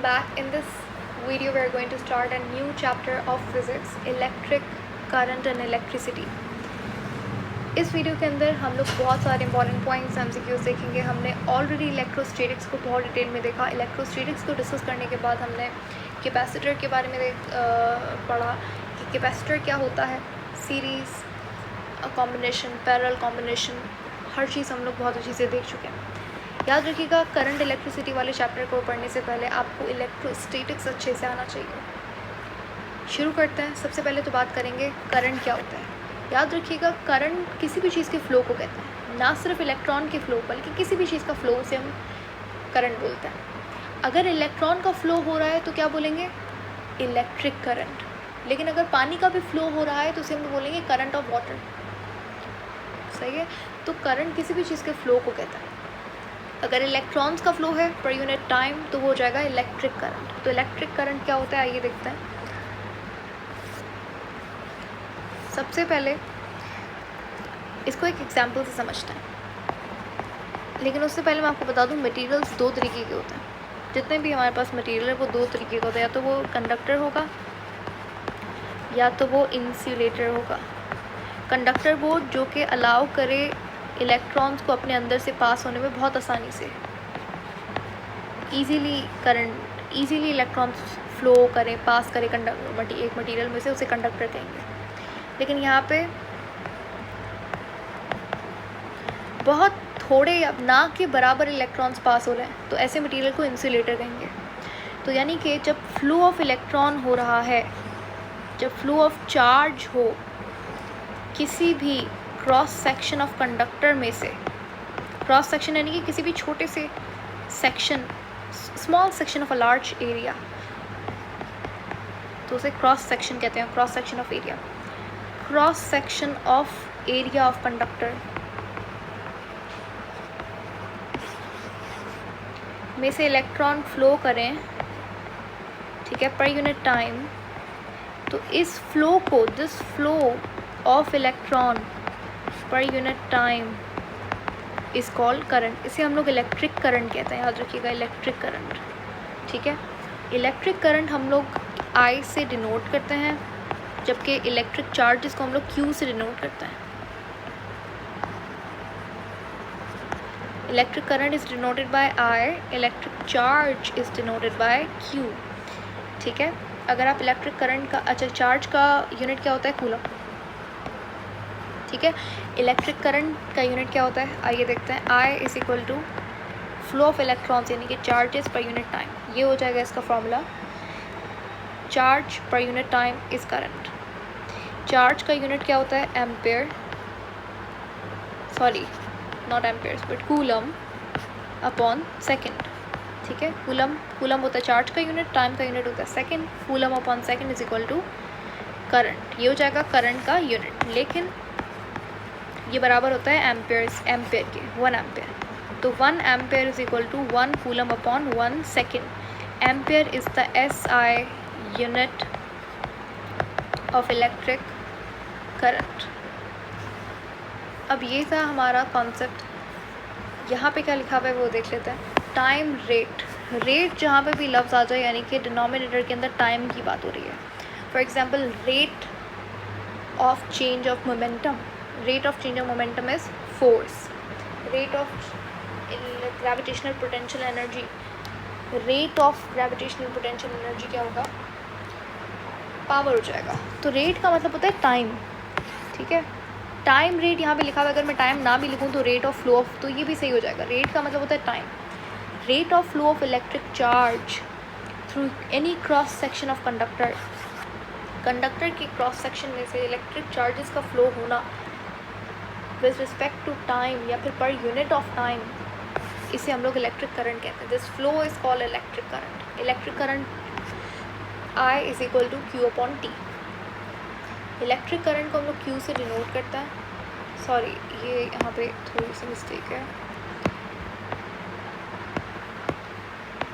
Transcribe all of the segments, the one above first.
back. In this video we are going to start a new chapter of physics, electric current and electricity. इस video के अंदर हम लोग बहुत सारे इंपॉर्टेंट पॉइंट्स एमसीक्यूज देखेंगे. हमने ऑलरेडी इलेक्ट्रोस्टैटिक्स को बहुत डिटेल में देखा. इलेक्ट्रोस्टैटिक्स को डिस्कस करने के बाद हमने कैपेसिटर के बारे में पढ़ा कि कैपेसिटर क्या होता है, सीरीज़ कॉम्बिनेशन, पैरेलल कॉम्बिनेशन, हर चीज़ हम लोग बहुत अच्छी से देख चुके हैं. याद रखिएगा, करंट इलेक्ट्रिसिटी वाले चैप्टर को पढ़ने से पहले आपको इलेक्ट्रोस्टैटिक्स अच्छे से आना चाहिए. शुरू करते हैं. सबसे पहले तो बात करेंगे करंट क्या होता है. याद रखिएगा, करंट किसी भी चीज़ के फ़्लो को कहते हैं, ना सिर्फ इलेक्ट्रॉन के फ़्लो बल्कि किसी भी चीज़ का फ़्लो से हम करंट बोलते हैं. अगर इलेक्ट्रॉन का फ़्लो हो रहा है तो क्या बोलेंगे, इलेक्ट्रिक करंट. लेकिन अगर पानी का भी फ़्लो हो रहा है तो उसे हम बोलेंगे करंट ऑफ वाटर. सही है. तो करंट किसी भी चीज़ के फ़्लो को कहता है. अगर इलेक्ट्रॉन्स का फ़्लो है पर यूनिट टाइम तो वो हो जाएगा इलेक्ट्रिक करंट. तो इलेक्ट्रिक करंट क्या होता है, आइए देखते हैं. सबसे पहले इसको एक एग्जांपल से समझते हैं. लेकिन उससे पहले मैं आपको बता दूं, मटेरियल्स दो तरीके के होते हैं. जितने भी हमारे पास मटेरियल है वो दो तरीके का होता है. या तो वो कंडक्टर होगा या तो वो इंसुलेटर होगा. कंडक्टर वो जो कि अलाउ करे इलेक्ट्रॉन्स को अपने अंदर से पास होने में बहुत आसानी से, ईज़िली इलेक्ट्रॉन्स फ्लो करें, पास करें एक मटेरियल में से, उसे कंडक्टर कहेंगे. लेकिन यहाँ पे बहुत थोड़े ना के बराबर इलेक्ट्रॉन्स पास हो रहे हैं तो ऐसे मटेरियल को इंसुलेटर कहेंगे. तो यानी कि जब फ्लो ऑफ इलेक्ट्रॉन हो रहा है, जब फ्लो ऑफ चार्ज हो किसी भी क्रॉस सेक्शन ऑफ कंडक्टर में से, क्रॉस सेक्शन यानी कि किसी भी छोटे से section, small section of a large area, तो उसे क्रॉस सेक्शन कहते हैं. Cross section of area, cross section of area of conductor में से इलेक्ट्रॉन फ्लो करें, ठीक है, पर यूनिट टाइम. तो इस फ्लो को, this flow of electron per unit time is called current. इसे हम लोग इलेक्ट्रिक करंट कहते हैं. याद रखिएगा, इलेक्ट्रिक करंट. ठीक है. इलेक्ट्रिक करंट हम लोग आई से डिनोट करते हैं, जबकि इलेक्ट्रिक चार्जेस को हम लोग क्यू से डिनोट करते हैं. Electric current is denoted by I, electric charge is denoted by Q. ठीक है. अगर आप इलेक्ट्रिक करंट का, अच्छा, चार्ज का यूनिट क्या होता है, कूलम. ठीक है. इलेक्ट्रिक करंट का यूनिट क्या होता है, आइए देखते हैं. I is equal to flow of electrons यानी कि चार्जेस पर यूनिट टाइम. ये हो जाएगा इसका formula. Charge per unit time is current. Charge का यूनिट क्या होता है, ampere, sorry not Ampere's but coulomb upon second. ठीक है. कूलम होता है चार्ज का यूनिट, टाइम का यूनिट होता है second. Coulomb upon second is equal to current. ये हो जाएगा करंट का यूनिट. लेकिन ये बराबर होता है एम्पेयर के, 1 एम्पेयर. तो 1 ampere is equal to 1 coulomb upon 1 second. Ampere is the SI unit of electric current. अब ये था हमारा कॉन्सेप्ट. यहाँ पे क्या लिखा हुआ है वो देख लेते हैं. Time rate. रेट जहाँ पे भी लफ्ज़ आ जाए यानी कि डिनोमिनेटर के अंदर टाइम की बात हो रही है. For example, rate of change of momentum. Rate of change of momentum is force. Rate of gravitational potential energy, rate of gravitational potential energy क्या होगा, पावर हो जाएगा. तो रेट का मतलब होता है टाइम. ठीक है. टाइम रेट यहाँ पे लिखा हुआ है. अगर मैं टाइम ना भी लिखूँ तो रेट ऑफ फ्लो ऑफ, तो ये भी सही हो जाएगा. रेट का मतलब होता है time. Rate of flow of electric charge through any cross section of conductor. Conductor के क्रॉस सेक्शन में से इलेक्ट्रिक चार्जेस का फ्लो होना विद रिस्पेक्ट टू टाइम या फिर पर यूनिट ऑफ टाइम, इसे हम लोग इलेक्ट्रिक करंट कहते हैं. This flow is called electric current. Electric current I is equal to Q upon T. Electric current को हम लोग क्यू से डिनोट करते हैं. सॉरी, ये यहाँ पे थोड़ी सी मिस्टेक है,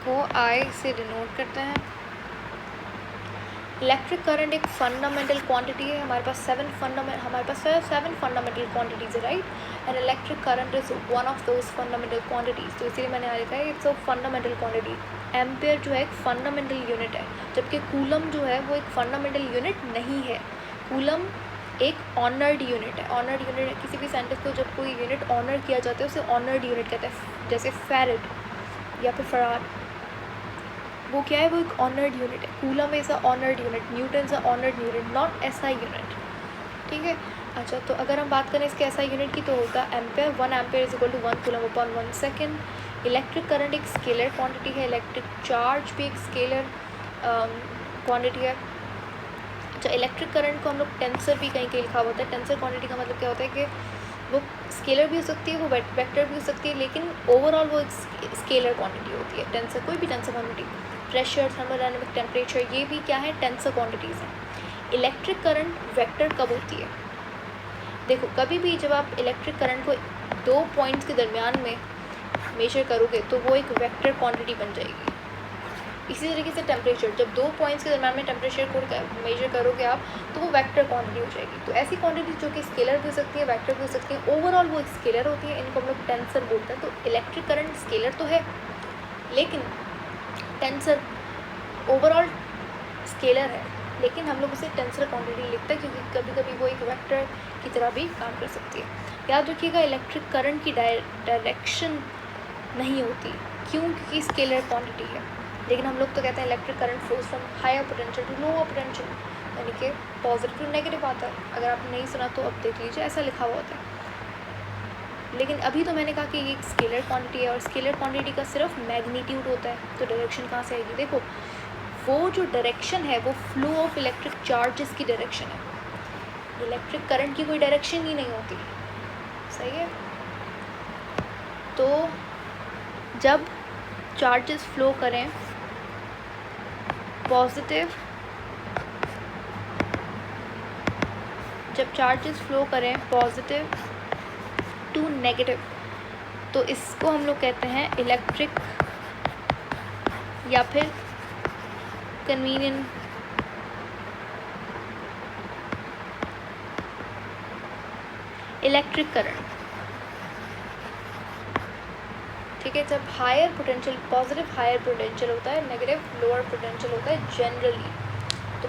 को I से डिनोट करते हैं. इलेक्ट्रिक करंट एक फंडामेंटल क्वांटिटी है, हमारे पास सेवन फंडामेंटल क्वांटिटीज है, right, and electric current is one of those fundamental quantities. तो इसीलिए मैंने यहाँ लिखा है it's a fundamental quantity. Ampere जो है एक फंडामेंटल यूनिट है, जबकि कूलम जो है वो एक फंडामेंटल यूनिट नहीं है। कूलम एक ऑनर्ड यूनिट है। ऑनर्ड यूनिट किसी भी साइंटिस्ट को जब कोई यूनिट ऑनर किया जाता है उसे ऑनर्ड यूनिट कहते हैं, जैसे फैराड या फिर फराड, वो क्या है, वो एक ऑनर्ड यूनिट है। Coulomb is a honoured unit, Newton is a honoured unit, not SI unit, ठीक है। अच्छा, तो अगर हम बात करें इसके एसआई यूनिट की तो होगा ampere. 1 ampere is equal to 1 coulomb upon 1 second. Electric current एक स्केलर क्वांटिटी है, इलेक्ट्रिक चार्ज भी एक स्केलर क्वांटिटी है। अच्छा, इलेक्ट्रिक करंट को हम लोग टेंसर भी कहीं कहीं लिखा होता है। टेंसर क्वांटिटी का मतलब क्या होता है कि वो स्केलर भी हो सकती है, वो वेक्टर भी हो सकती है, लेकिन ओवरऑल वो एक स्केलर क्वांटिटी होती है। टेंसर, कोई भी tensor quantity, pressure, thermodynamic, temperature, ये भी क्या है, टेंसर क्वांटिटीज़ हैं। इलेक्ट्रिक करंट वेक्टर कब होती है? देखो, कभी भी जब आप इलेक्ट्रिक करंट को 2 पॉइंट्स के दरमियान में मेजर करोगे तो वो एक वेक्टर क्वांटिटी बन जाएगी। इसी तरीके से टेम्परेचर, जब 2 पॉइंट्स के दरमियान में टेम्परेचर को मेजर करोगे आप तो वो वेक्टर क्वांटिटी हो जाएगी। तो ऐसी क्वांटिटी जो कि स्केलर भी हो सकती है, वेक्टर भी हो सकती है, ओवरऑल वो स्केलर होती है, इनको हम लोग टेंसर बोलते हैं। तो इलेक्ट्रिक करंट स्केलर तो है, लेकिन टेंसर ओवरऑल स्केलर है, लेकिन हम लोग उसे टेंसर क्वांटिटी लिखते हैं क्योंकि कभी कभी वो एक वेक्टर की तरह भी काम कर सकती है। याद रखिएगा, इलेक्ट्रिक करंट की डायरेक्शन नहीं होती, क्यों? क्योंकि स्केलर क्वांटिटी है। लेकिन हम लोग तो कहते हैं electric current flows from higher potential to lower potential, यानी कि पॉजिटिव टू नेगेटिव आता है। अगर आपने नहीं सुना तो अब देख लीजिए, ऐसा लिखा हुआ होता है। लेकिन अभी तो मैंने कहा कि ये एक स्केलर क्वांटिटी है और स्केलर क्वांटिटी का सिर्फ मैग्नीट्यूड होता है, तो डायरेक्शन कहाँ से आएगी? देखो, वो जो डायरेक्शन है वो फ्लो ऑफ इलेक्ट्रिक चार्जेस की डायरेक्शन है। इलेक्ट्रिक करंट की कोई डायरेक्शन ही नहीं होती, सही है। तो जब चार्जेस फ्लो करें पॉजिटिव, जब चार्जेस फ्लो करें पॉजिटिव टू नेगेटिव, तो इसको हम लोग कहते हैं इलेक्ट्रिक या फिर कन्वीनियंट इलेक्ट्रिक करंट, ठीक है। जब higher potential, positive higher potential होता है, नेगेटिव लोअर पोटेंशियल होता है जनरली, तो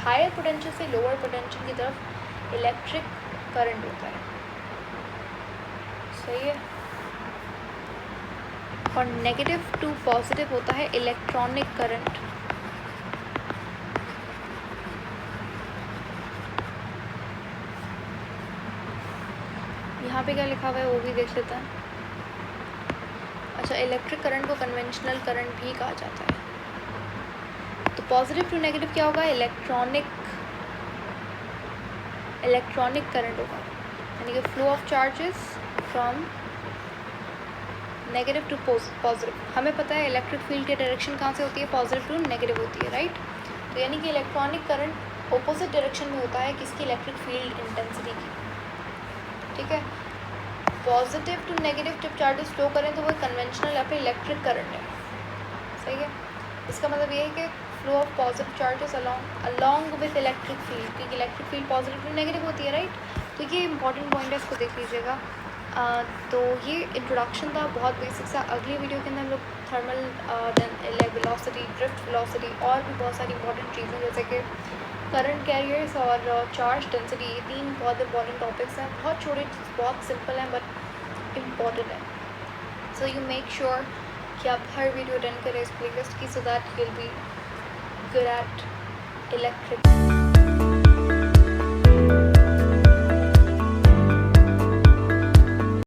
हायर पोटेंशियल से लोअर पोटेंशियल की तरफ इलेक्ट्रिक करंट होता है, सही है। और नेगेटिव टू पॉजिटिव होता है इलेक्ट्रॉनिक करंट। यहाँ पे क्या लिखा हुआ है वो भी देख लेते हैं। अच्छा, इलेक्ट्रिक करंट को कन्वेंशनल करंट भी कहा जाता है। तो पॉजिटिव टू नेगेटिव क्या होगा? इलेक्ट्रॉनिक करंट होगा, यानी कि flow of charges from negative to positive. हमें पता है इलेक्ट्रिक फील्ड की डायरेक्शन कहाँ से होती है? पॉजिटिव टू नेगेटिव होती है, राइट। तो यानी कि इलेक्ट्रॉनिक करंट ऑपोजिट डायरेक्शन में होता है किसकी? इलेक्ट्रिक फील्ड इंटेंसिटी की, ठीक है। पॉजिटिव टू नेगेटिव जब चार्जेस फ्लो करें तो वो कन्वेंशनल या फिर इलेक्ट्रिक करंट है, सही है। इसका मतलब ये है कि flow of positive charges along with electric field, क्योंकि electric field positive to negative होती है, राइट। तो ये इंपॉर्टेंट पॉइंट है, इसको देख लीजिएगा। तो ये इंट्रोडक्शन था, बहुत बेसिक सा। अगली वीडियो के अंदर हम लोग थर्मल वेलोसिटी, ड्रिफ्ट वेलोसिटी और भी बहुत सारी इंपॉर्टेंट चीज़ें जैसे कि करंट कैरियर्स और चार्ज डेंसिटी, ये 3 बहुत इंपॉर्टेंट टॉपिक्स हैं। बहुत छोटे, बहुत सिंपल हैं बट इम्पॉर्टेंट है। सो यू मेक श्योर कि आप हर वीडियो अटेंड करें इस प्लेलिस्ट की, so that you will be good at electric.